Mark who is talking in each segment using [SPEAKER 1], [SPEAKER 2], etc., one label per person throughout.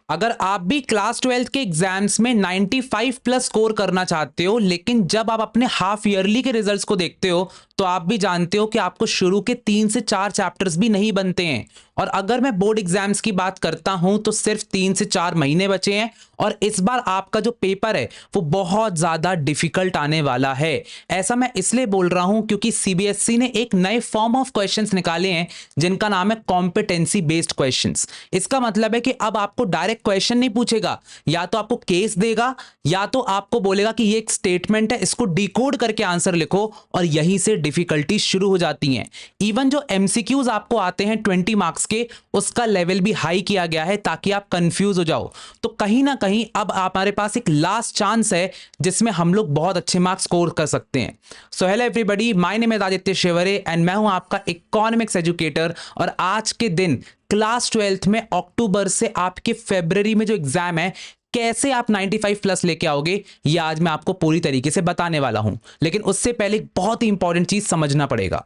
[SPEAKER 1] अगर आप भी क्लास 12 के एग्जाम्स में 95 प्लस स्कोर करना चाहते हो, लेकिन जब आप अपने हाफ ईयरली के रिजल्ट्स को देखते हो तो आप भी जानते हो कि आपको शुरू के 3 से 4 चैप्टर्स भी नहीं बनते हैं। और अगर मैं बोर्ड एग्जाम्स की बात करता हूं तो सिर्फ 3 से 4 महीने बचे हैं और इस बार आपका जो पेपर है वो बहुत ज्यादा डिफिकल्ट आने वाला है। ऐसा मैं इसलिए बोल रहा हूं क्योंकि सीबीएसई ने एक नए फॉर्म ऑफ क्वेश्चंस निकाले हैं जिनका नाम है कॉम्पिटेंसी बेस्ड क्वेश्चंस। इसका मतलब है कि अब आपको डायरेक्ट क्वेश्चन नहीं पूछेगा, या तो आपको केस देगा या तो आपको बोलेगा कि ये एक स्टेटमेंट है, इसको डिकोड करके आंसर लिखो, और यहीं से डिफिकल्टी शुरू हो जाती हैं। इवन जो एमसीक्यूज आपको आते हैं 20 मार्क्स के, उसका लेवल भी हाई किया गया है ताकि आप कंफ्यूज हो जाओ। तो कहीं ना कहीं अब हमारे पास एक लास्ट चांस है जिसमें हम लोग बहुत अच्छे मार्क्स स्कोर कर सकते हैं। So hello everybody, my name is Aditya Shivre and मैं हूं आपका इकोनॉमिक्स एजुकेटर। और आज के दिन क्लास 12th में अक्टूबर से आपके फरवरी में जो एग्जाम है, कैसे आप 95 प्लस लेके आओगे, ये आज मैं आपको पूरी तरीके से बताने वाला हूं। लेकिन उससे पहले एक बहुत ही इंपॉर्टेंट चीज समझना पड़ेगा।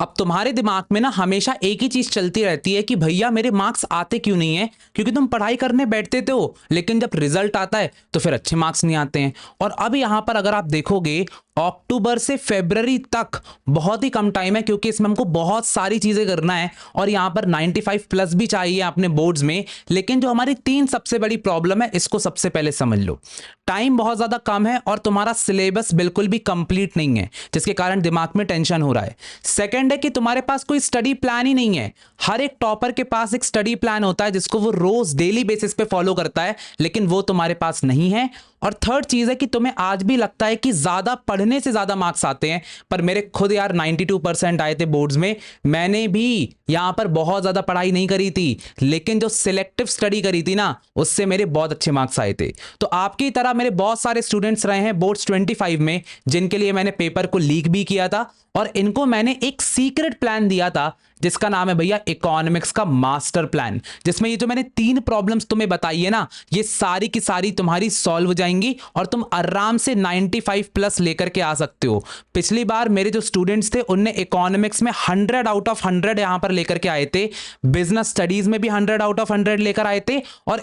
[SPEAKER 1] अब तुम्हारे दिमाग में ना हमेशा एक ही चीज चलती रहती है कि भैया मेरे मार्क्स आते क्यों नहीं है, क्योंकि तुम पढ़ाई करने बैठते थे हो लेकिन जब रिजल्ट आता है तो फिर अच्छे मार्क्स नहीं आते हैं। और अब यहां पर अगर आप देखोगे अक्टूबर से फरवरी तक बहुत ही कम टाइम है, क्योंकि इसमें हमको बहुत सारी चीजें करना है और यहां पर 95 प्लस भी चाहिए अपने बोर्ड्स में। लेकिन जो हमारी 3 सबसे बड़ी प्रॉब्लम है, इसको सबसे पहले समझ लो। टाइम बहुत ज्यादा कम है और तुम्हारा सिलेबस बिल्कुल भी कंप्लीट नहीं है, जिसके कारण दिमाग में टेंशन हो रहा है। सेकंड है कि तुम्हारे पास कोई स्टडी प्लान ही नहीं है। हर एक टॉपर के पास एक स्टडी प्लान होता है जिसको वो रोज डेली बेसिस पे फॉलो करता है, लेकिन वो तुम्हारे पास नहीं है। और थर्ड चीज है कि तुम्हें आज भी लगता है कि ज्यादा पढ़ने से ज्यादा मार्क्स आते हैं, पर मेरे खुद यार 92% आए थे बोर्ड्स में। मैंने भी यहां पर बहुत ज्यादा पढ़ाई नहीं करी थी, लेकिन जो सिलेक्टिव स्टडी करी थी ना, उससे मेरे बहुत अच्छे मार्क्स आए थे। तो आपकी तरह मेरे बहुत सारे स्टूडेंट्स रहे हैं बोर्ड्स 25 में, जिनके लिए मैंने पेपर को लीक भी किया था और इनको मैंने एक सीक्रेट प्लान दिया था जिसका नाम है भैया इकोनॉमिक्स का मास्टर प्लान, जिसमें ये जो मैंने 3 प्रॉब्लम्स तुम्हें बताई है ना, ये सारी की सारी तुम्हारी सॉल्व हो जाएंगी और तुम आराम से 95 प्लस लेकर के आ सकते हो। पिछली बार मेरे जो स्टूडेंट्स थे उनने इकोनॉमिक्स में 100 आउट ऑफ 100 यहां पर लेकर के आए थे, बिजनेस स्टडीज में भी 100 आउट ऑफ 100 लेकर आए थे और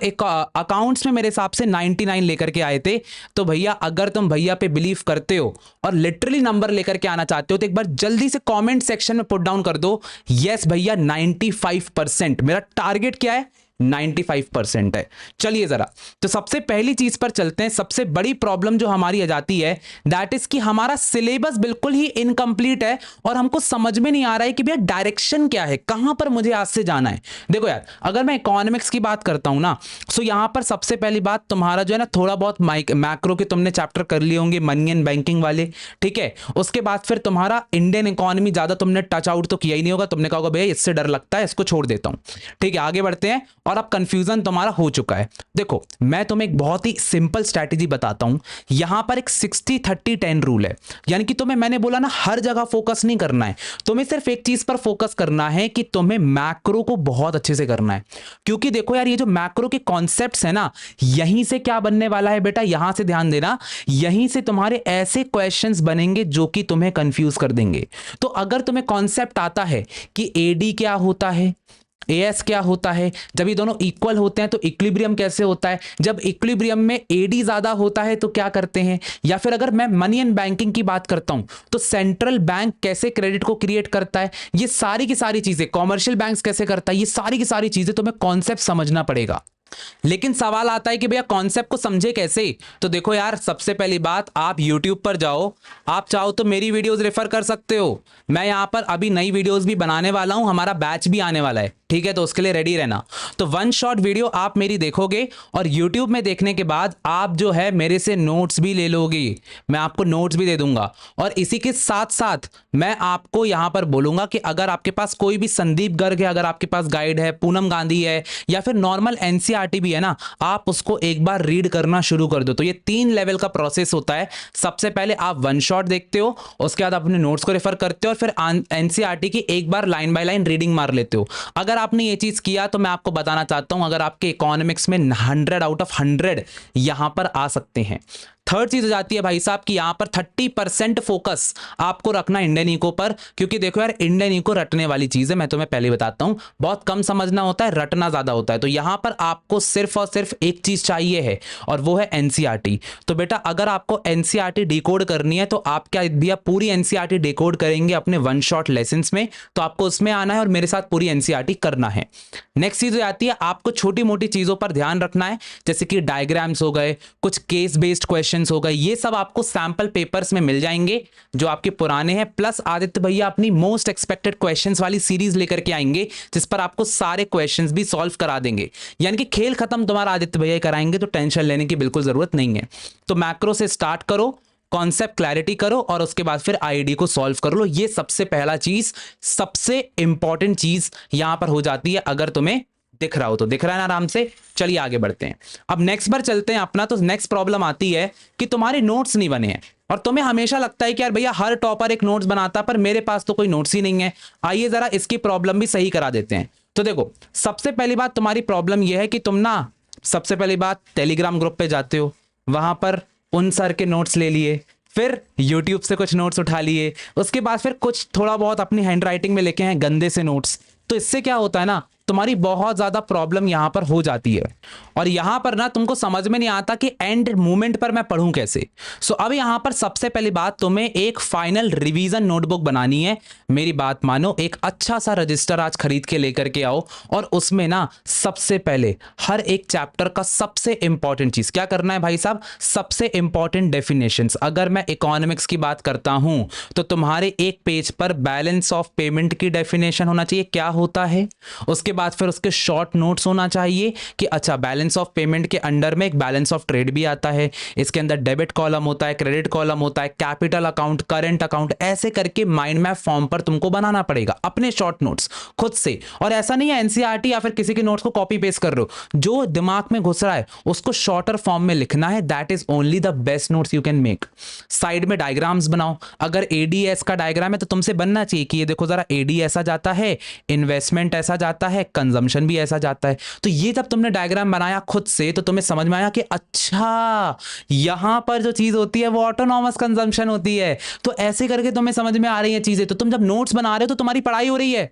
[SPEAKER 1] अकाउंट्स में मेरे हिसाब से 99 लेकर के आए थे। तो भैया अगर तुम भैया पे बिलीव करते हो और लिटरली नंबर लेकर के आना चाहते हो तो एक बार जल्दी से कमेंट सेक्शन में पुट डाउन कर दो, यस भैया 95%। मेरा टारगेट क्या है? 95% है। चलिए जरा, तो सबसे पहली चीज पर चलते हैं। सबसे बड़ी प्रॉब्लम जो हमारी आ जाती है दैट इज कि हमारा सिलेबस बिल्कुल ही इनकम्प्लीट है और हमको समझ में नहीं आ रहा है कि भैया डायरेक्शन क्या है, कहां पर मुझे आज से जाना है। देखो यार, अगर मैं इकोनॉमिक्स की बात करता हूं ना, सो यहां पर सबसे पहली बात तुम्हारा जो है ना, थोड़ा बहुत मैक्रो के तुमने चैप्टर कर लिए होंगे, मनी एंड बैंकिंग वाले, ठीक है। उसके बाद फिर तुम्हारा इंडियन इकोनॉमी ज्यादा तुमने टच आउट तो किया ही नहीं होगा, तुमने कहा होगा भैया इससे डर लगता है, इसको छोड़ देता हूं, ठीक है। आगे बढ़ते हैं। और अब कंफ्यूजन तुम्हारा हो चुका है। देखो मैं तुम्हें एक बहुत ही सिंपल स्ट्रैटेजी बताता हूं। यहां पर एक 60-30-10 रूल है, यानी कि तुम्हें मैंने बोला ना हर जगह फोकस नहीं करना है, तुम्हें सिर्फ एक चीज पर फोकस करना है कि तुम्हें मैक्रो को बहुत अच्छे से करना है। क्योंकि देखो यार, ये जो मैक्रो के कॉन्सेप्ट्स है ना, यहीं से क्या बनने वाला है बेटा, यहां से ध्यान देना, यहीं से तुम्हारे ऐसे क्वेश्चंस बनेंगे जो कि तुम्हें कंफ्यूज कर देंगे। तो अगर तुम्हें कॉन्सेप्ट आता है कि एडी क्या होता है, एएस क्या होता है, जब ये दोनों इक्वल होते हैं तो इक्विलिब्रियम कैसे होता है, जब इक्विलिब्रियम में एडी ज्यादा होता है तो क्या करते हैं, या फिर अगर मैं मनी एंड बैंकिंग की बात करता हूं तो सेंट्रल बैंक कैसे क्रेडिट को क्रिएट करता है, ये सारी की सारी चीजें, कॉमर्शियल बैंक्स कैसे करता है, ये सारी की सारी चीजें तुम्हें कॉन्सेप्ट समझना पड़ेगा। लेकिन सवाल आता है कि भैया कॉन्सेप्ट को समझे कैसे। तो देखो यार, सबसे पहली बात, आप YouTube पर जाओ, आप चाहो तो मेरी वीडियोस रेफर कर सकते हो। मैं यहां पर अभी नई वीडियोस भी बनाने वाला हूं, हमारा बैच भी आने वाला है, ठीक है, तो उसके लिए रेडी रहना। तो 1 शॉट वीडियो आप मेरी देखोगे और YouTube में देखने के बाद आप जो है मेरे से नोट्स भी ले लोगे, मैं आपको नोट्स भी दे दूंगा। और इसी के साथ साथ मैं आपको यहां पर बोलूंगा कि अगर आपके पास कोई भी संदीप गर्ग है, अगर आपके पास गाइड है, पूनम गांधी है, या फिर नॉर्मल एनसीईआरटी भी है ना, आप उसको एक बार रीड करना शुरू कर दो। तो ये 3 लेवल का प्रोसेस होता है। सबसे पहले आप 1 शॉट देखते हो, उसके बाद अपने नोट्स को रेफर करते हो और फिर एनसीईआरटी की एक बार लाइन बाय लाइन रीडिंग मार लेते हो। अगर आपने ये चीज किया तो मैं आपको बताना चाहता हूं, अगर आपके इकोनॉमिक्स में 100 आउट ऑफ 100 यहां पर आ सकते हैं। थर्ड चीज हो जाती है भाई साहब कि यहाँ पर 30% फोकस आपको रखना इंडियन इको पर, क्योंकि देखो यार इंडियन इको रटने वाली चीज है, मैं तुम्हें पहले बताता हूँ, बहुत कम समझना होता है, रटना ज्यादा होता है। तो यहाँ पर आपको सिर्फ और सिर्फ एक चीज चाहिए है और वो है एनसीईआरटी। तो बेटा अगर आपको एनसीईआरटी डिकोड करनी है तो आप क्या भैया पूरी एनसीईआरटी डिकोड करेंगे अपने वन शॉट लेसन्स में, तो आपको उसमें आना है और मेरे साथ पूरी एनसीईआरटी करना है। नेक्स्ट चीज हो जाती है आपको छोटी मोटी चीजों पर ध्यान रखना है, जैसे कि डायग्राम्स हो गए, कुछ केस बेस्ड क्वेश्चंस हो गए, ये सब आपको सैंपल पेपर्स में मिल जाएंगे जो आपके पुराने हैं। प्लस आदित्य भैया अपनी मोस्ट एक्सपेक्टेड क्वेश्चंस वाली सीरीज लेकर के आएंगे जिस पर आपको सारे क्वेश्चंस भी सॉल्व करा देंगे, यानी कि खेल खत्म तुम्हारा आदित्य भैया कराएंगे, तो टेंशन लेने की बिल्कुल जरूरत नहीं है। तो मैक्रो से स्टार्ट करो, कॉन्सेप्ट क्लैरिटी करो और उसके बाद फिर आईडी को सॉल्व कर लो। ये सबसे पहला चीज, सबसे इंपॉर्टेंट चीज यहां पर हो जाती है। अगर तुम्हें दिख रहा हो तो दिख रहा है ना आराम से। चलिए आगे बढ़ते हैं, अब नेक्स्ट बार चलते हैं अपना। तो नेक्स्ट प्रॉब्लम आती है कि तुम्हारे नोट्स नहीं बने हैं और तुम्हें हमेशा लगता है कि यार भैया हर टॉपर एक नोट्स बनाता, पर मेरे पास तो कोई नोट्स ही नहीं है। आइए जरा इसकी प्रॉब्लम भी सही करा देते हैं। तो देखो सबसे पहली बात तुम्हारी प्रॉब्लम यह है कि तुम ना सबसे पहली बात टेलीग्राम ग्रुप पे जाते हो, वहां पर उन सर के नोट्स ले लिए, फिर यूट्यूब से कुछ नोट्स उठा लिए, उसके बाद फिर कुछ थोड़ा बहुत अपनी हैंड राइटिंग में लिखे हैं गंदे से नोट्स। तो इससे क्या होता है ना, तुम्हारी बहुत ज्यादा प्रॉब्लम यहां पर हो जाती है और यहां पर ना तुमको समझ में नहीं आता कि एंड मोमेंट पर मैं पढ़ूं कैसे। सो अब यहां पर सबसे पहली बात तुम्हें एक फाइनल रिवीजन नोटबुक बनानी है। मेरी बात मानो, एक अच्छा सा रजिस्टर आज खरीद के लेकर के आओ और उसमें ना सबसे पहले हर एक चैप्टर का सबसे इंपॉर्टेंट चीज क्या करना है भाई साहब, सबसे इंपॉर्टेंट डेफिनेशंस। अगर मैं इकोनॉमिक्स की बात करता हूं तो तुम्हारे एक पेज पर बैलेंस ऑफ पेमेंट की डेफिनेशन होना चाहिए, क्या होता है। उसके बाद फिर उसके शॉर्ट नोट्स होना चाहिए कि अच्छा बैलेंस ऑफ पेमेंट के अंडर में एक बैलेंस ऑफ ट्रेड भी आता है, इसके अंदर डेबिट कॉलम होता है, क्रेडिट कॉलम होता है, कैपिटल अकाउंट, करंट अकाउंट, ऐसे करके माइंड मैप फॉर्म पर तुमको बनाना पड़ेगा अपने शॉर्ट नोट्स खुद से। और ऐसा नहीं है एनसीईआरटी या फिर किसी के नोट्स को कॉपी पेस्ट कर रहे हो, जो दिमाग में घुस रहा है उसको शॉर्टर फॉर्म में लिखना है। That is only the best notes you can make. Side में डायग्राम्स बनाओ, अगर एडीएस का डायग्राम है तो तुमसे बनना चाहिए कि ये देखो जरा एडी ऐसा जाता है, इन्वेस्टमेंट ऐसा जाता है, कंजम्पशन भी ऐसा जाता है। तो ये जब तुमने डायग्राम बनाया खुद से तो तुम्हें समझ में आया कि अच्छा यहां पर जो चीज होती है वो ऑटोनॉमस कंजम्पशन होती है। तो ऐसे करके तुम्हें समझ में आ रही है चीजें। तो तुम जब नोट्स बना रहे हो तो तुम्हारी पढ़ाई हो रही है,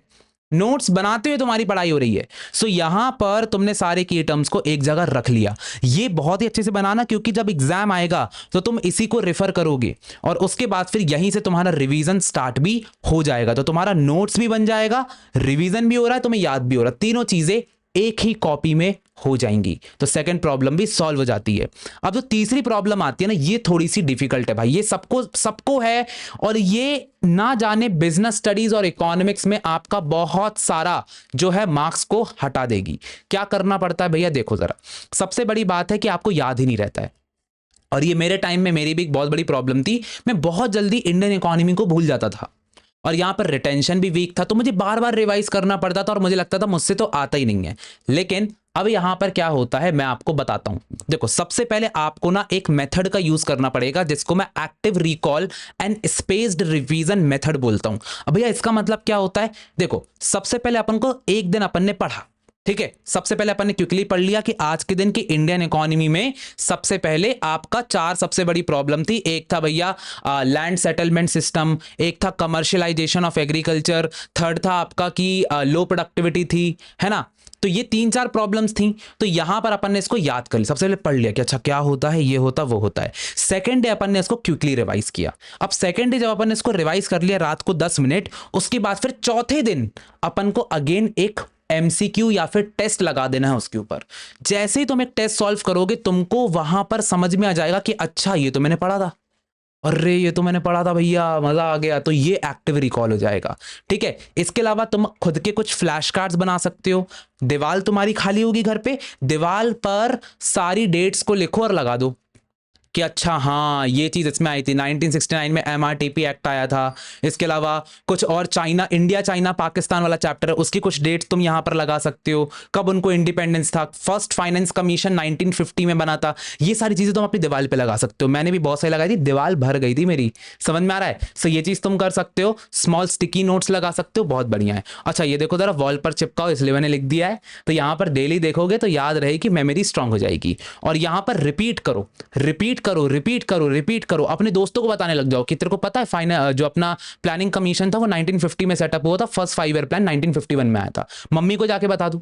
[SPEAKER 1] नोट्स बनाते हुए तुम्हारी पढ़ाई हो रही है। सो यहां पर तुमने सारे की टर्म्स को एक जगह रख लिया। ये बहुत ही अच्छे से बनाना, क्योंकि जब एग्जाम आएगा तो तुम इसी को रेफर करोगे और उसके बाद फिर यहीं से तुम्हारा रिवीजन स्टार्ट भी हो जाएगा। तो तुम्हारा नोट्स भी बन जाएगा, रिवीजन भी हो रहा है, तुम्हें याद भी हो रहा है, तीनों चीजें एक ही कॉपी में हो जाएंगी। तो सेकंड प्रॉब्लम भी सॉल्व हो जाती है। अब जो तीसरी प्रॉब्लम आती है ना, ये थोड़ी सी डिफिकल्ट है भाई, ये सबको है और ये ना जाने बिजनेस स्टडीज और इकोनॉमिक्स में आपका बहुत सारा जो है मार्क्स को हटा देगी। क्या करना पड़ता है भैया, देखो जरा, सबसे बड़ी बात है कि आपको याद ही नहीं रहता है। और ये मेरे टाइम में मेरी भी एक बहुत बड़ी प्रॉब्लम थी, मैं बहुत जल्दी इंडियन इकोनॉमी को भूल जाता था और यहां पर रिटेंशन भी वीक था, तो मुझे बार बार रिवाइज करना पड़ता था और मुझे लगता था मुझसे तो आता ही नहीं है। लेकिन अब यहां पर क्या होता है मैं आपको बताता हूं। देखो सबसे पहले आपको ना एक मेथड का यूज करना पड़ेगा जिसको मैं active recall and spaced revision method बोलता हूं। अब भैया इसका मतलब क्या होता है, देखो सबसे पहले अपन को एक दिन अपन ने पढ़ा, ठीक है, सबसे पहले अपन ने क्विकली पढ़ लिया कि आज के दिन की इंडियन इकोनॉमी में सबसे पहले आपका चार सबसे बड़ी प्रॉब्लम थी। एक था भैया लैंड सेटलमेंट सिस्टम, एक था कमर्शियलाइजेशन ऑफ एग्रीकल्चर, थर्ड था आपका कि लो प्रोडक्टिविटी थी, है ना। तो ये तीन चार प्रॉब्लम्स थी। तो यहां पर अपन ने इसको याद कर लिया, सबसे पहले पढ़ लिया कि अच्छा क्या होता है, ये होता वो होता है। सेकंड डे अपन ने इसको क्विकली रिवाइज किया। अब सेकंड डे जब अपन ने इसको रिवाइज कर लिया रात को 10 मिनट, उसके बाद फिर चौथे दिन अपन को अगेन एक एमसीक्यू या फिर टेस्ट लगा देना है उसके ऊपर। जैसे ही तुम एक टेस्ट सॉल्व करोगे तुमको वहां पर समझ में आ जाएगा कि अच्छा ये तो मैंने पढ़ा था, अरे ये तो मैंने पढ़ा था भैया, मजा आ गया। तो ये एक्टिव रिकॉल हो जाएगा, ठीक है। इसके अलावा तुम खुद के कुछ फ्लैश कार्ड्स बना सकते हो। दीवार तुम्हारी खाली होगी घर पे, दीवार पर सारी डेट्स को लिखो और लगा दो कि अच्छा हाँ ये चीज इसमें आई थी, 1969 में एमआरटीपी एक्ट आया था। इसके अलावा कुछ और चाइना, इंडिया चाइना पाकिस्तान वाला चैप्टर है, उसकी कुछ डेट्स तुम यहां पर लगा सकते हो, कब उनको इंडिपेंडेंस था, फर्स्ट फाइनेंस कमीशन 1950 में बना था। ये सारी चीजें तुम अपनी दीवार पे लगा सकते हो। मैंने भी बहुत सारी लगाई थी, दीवार भर गई थी मेरी, समझ में आ रहा है। सो ये चीज तुम कर सकते हो। स्मॉल स्टिकी नोट्स लगा सकते हो, बहुत बढ़िया है। अच्छा ये देखो जरा, वॉल पर चिपकाओ, इसलिए मैंने लिख दिया है। तो यहाँ पर डेली देखोगे तो याद रहेगी, मेमोरी स्ट्रांग हो जाएगी। और यहाँ पर रिपीट करो, रिपीट रिपीट करो, रिपीट करो, अपने दोस्तों को बताने लग जाओ कि तेरे को पता है फाइनल जो अपना प्लानिंग कमीशन था वो 1950 में सेटअप हुआ था, फर्स्ट 5 ईयर प्लान 1951 में आया था, मम्मी को जाके बता दूं।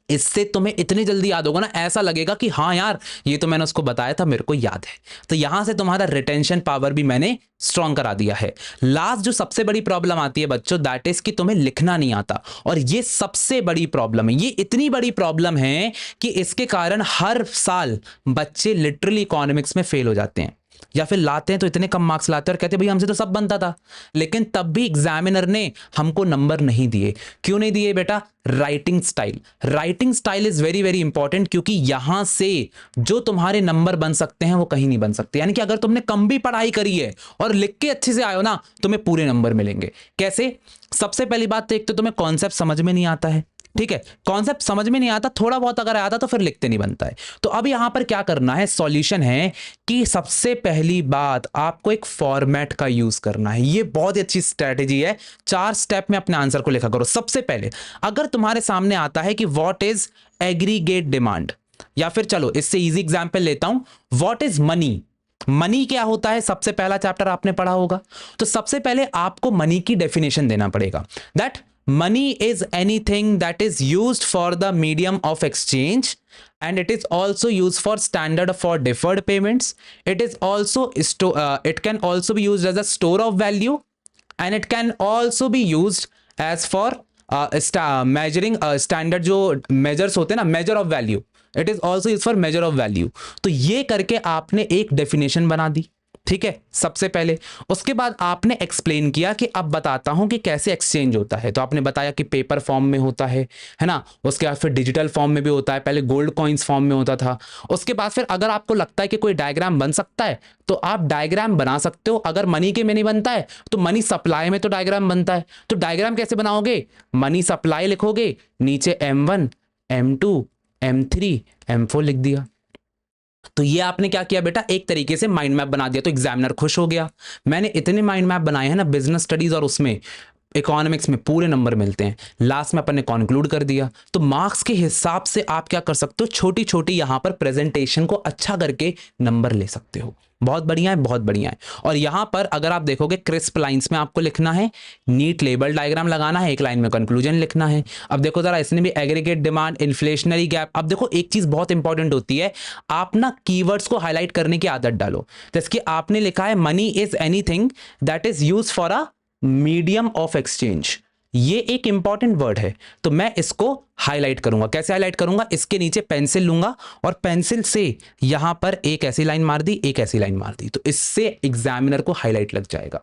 [SPEAKER 1] इससे तुम्हें इतनी जल्दी याद होगा ना, ऐसा लगेगा कि हाँ यार ये तो मैंने उसको बताया था, मेरे को याद है। तो यहां से तुम्हारा रिटेंशन पावर भी मैंने स्ट्रॉन्ग करा दिया है। लास्ट जो सबसे बड़ी प्रॉब्लम आती है बच्चों, दैट इज कि तुम्हें लिखना नहीं आता, और ये सबसे बड़ी प्रॉब्लम है। ये इतनी बड़ी प्रॉब्लम है कि इसके कारण हर साल बच्चे लिटरली इकोनॉमिक्स में फेल हो जाते हैं, या फिर लाते हैं तो इतने कम मार्क्स लाते हैं और कहते हैं भाई हमसे तो सब बनता था। लेकिन तब भी एग्जामिनर ने हमको नंबर नहीं दिए। क्यों नहीं दिए बेटा? Writing style. Writing style is very very important, क्योंकि यहां से जो तुम्हारे नंबर बन सकते हैं वो कहीं नहीं बन सकते। यानी कि अगर तुमने कम भी पढ़ाई करी है और लिख के अच्छे से आयो ना, तुम्हें पूरे नंबर मिलेंगे। कैसे? सबसे पहली बात तो एक तो तुम्हें कॉन्सेप्ट समझ में नहीं आता है, ठीक है, कॉन्सेप्ट समझ में नहीं आता, थोड़ा बहुत अगर आता तो फिर लिखते नहीं बनता है। तो अब यहां पर क्या करना है, सॉल्यूशन है कि सबसे पहली बात आपको एक फॉर्मेट का यूज करना है। ये बहुत ही अच्छी स्ट्रेटेजी है। 4 स्टेप में अपने आंसर को लिखा करो। सबसे पहले अगर तुम्हारे सामने आता है कि व्हाट इज एग्रीगेट डिमांड, या फिर चलो इससे इजी एग्जांपल लेता हूं, व्हाट इज मनी। मनी क्या होता है? सबसे पहला चैप्टर आपने पढ़ा होगा। तो सबसे पहले आपको मनी की डेफिनेशन देना पड़ेगा। That money is anything that is used for the medium of exchange, and it is also used for standard for deferred payments. It is also it can also be used as a store of value, and it can also be used as for measuring standard जो measures होते हैं ना, measure of value. It is also used for measure of value. तो ये करके आपने एक definition बना दी, ठीक है, सबसे पहले। उसके बाद आपने एक्सप्लेन किया कि अब बताता हूं कि कैसे एक्सचेंज होता है। तो आपने बताया कि पेपर फॉर्म में होता है ना, उसके बाद फिर डिजिटल फॉर्म में भी होता है, पहले गोल्ड कॉइन्स फॉर्म में होता था। उसके बाद फिर अगर आपको लगता है कि कोई डायग्राम बन सकता है तो आप डायग्राम बना सकते हो। अगर मनी के में नहीं बनता है तो मनी सप्लाई में तो डायग्राम बनता है। तो डायग्राम कैसे बनाओगे? मनी सप्लाई लिखोगे, नीचे M1 M2 M3 M4 लिख दिया। तो ये आपने क्या किया बेटा? एक तरीके से माइंड मैप बना दिया। तो एग्जामिनर खुश हो गया, मैंने इतने माइंड मैप बनाए हैं ना बिजनेस स्टडीज और उसमें इकोनॉमिक्स में पूरे नंबर मिलते हैं। लास्ट में अपन ने कंक्लूड कर दिया। तो मार्क्स के हिसाब से आप क्या कर सकते हो, छोटी छोटी यहां पर प्रेजेंटेशन को अच्छा करके नंबर ले सकते हो। बहुत बढ़िया है, बहुत बढ़िया है। और यहां पर अगर आप देखोगे क्रिस्प लाइंस में आपको लिखना है, नीट लेबल डायग्राम लगाना है, एक लाइन में कंक्लूजन लिखना है। अब देखो जरा, इसने भी एग्रीगेट डिमांड, इन्फ्लेशनरी गैप। अब देखो एक चीज बहुत इंपॉर्टेंट होती है, आप ना कीवर्ड्स को हाईलाइट करने की आदत डालो। जैसे कि आपने लिखा है money is anything that is used for a medium of exchange. ये एक इंपॉर्टेंट वर्ड है, तो मैं इसको हाईलाइट करूंगा। कैसे हाईलाइट करूंगा? इसके नीचे पेंसिल लूंगा और पेंसिल से यहां पर एक ऐसी लाइन मार दी, एक ऐसी लाइन मार दी, तो इससे एग्जामिनर को हाईलाइट लग जाएगा।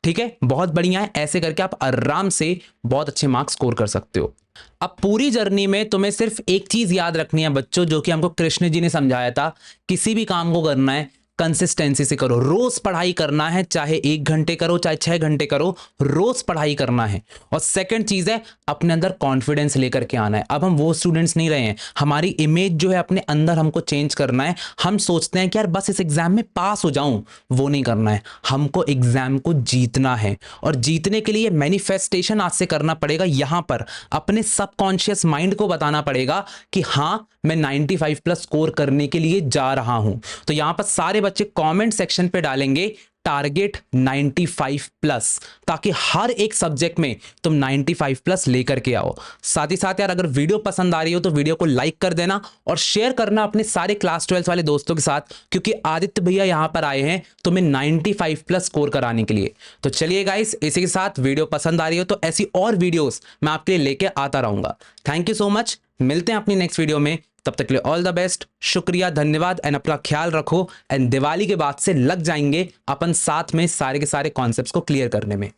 [SPEAKER 1] ठीक है, बहुत बढ़िया है। ऐसे करके आप आराम से बहुत अच्छे मार्क्स स्कोर कर सकते हो। अब पूरी जर्नी में तुम्हें सिर्फ एक चीज याद रखनी है बच्चों, जो कि हमको कृष्ण जी ने समझाया था, किसी भी काम को करना है कंसिस्टेंसी से करो। रोज पढ़ाई करना है, चाहे 1 घंटे करो चाहे 6 घंटे करो, रोज पढ़ाई करना है। और सेकंड चीज है, अपने अंदर कॉन्फिडेंस लेकर के आना है। अब हम वो स्टूडेंट्स नहीं रहे हैं, हमारी इमेज जो है अपने अंदर हमको चेंज करना है। हम सोचते हैं कि यार बस इस एग्जाम में पास हो जाऊं, वो नहीं करना है, हमको एग्जाम को जीतना है। और जीतने के लिए मैनिफेस्टेशन आज से करना पड़ेगा। यहां पर अपने सबकॉन्शियस माइंड को बताना पड़ेगा कि हाँ मैं 95 प्लस स्कोर करने के लिए जा रहा हूं। तो यहां पर सारे बच्चे कमेंट सेक्शन पे डालेंगे टारगेट 95 प्लस, ताकि हर एक सब्जेक्ट में तुम 95 प्लस लेकर के आओ। साथ ही साथ यार अगर वीडियो पसंद आ रही हो तो वीडियो को लाइक कर देना और शेयर करना अपने सारे क्लास 12 वाले दोस्तों के साथ, क्योंकि आदित्य भैया यहां पर आए हैं तुम्हें 95 प्लस स्कोर कराने के लिए। तो चलिए गाइस, इसी के साथ वीडियो पसंद आ रही हो तो ऐसी और वीडियोस मैं आपके लिए लेके आता रहूंगा। थैंक यू सो मच, मिलते हैं अपनी नेक्स्ट वीडियो में, तब तक के लिए ऑल द बेस्ट, शुक्रिया, धन्यवाद एंड अपना ख्याल रखो। एंड दिवाली के बाद से लग जाएंगे अपन साथ में सारे के सारे कॉन्सेप्ट्स को क्लियर करने में।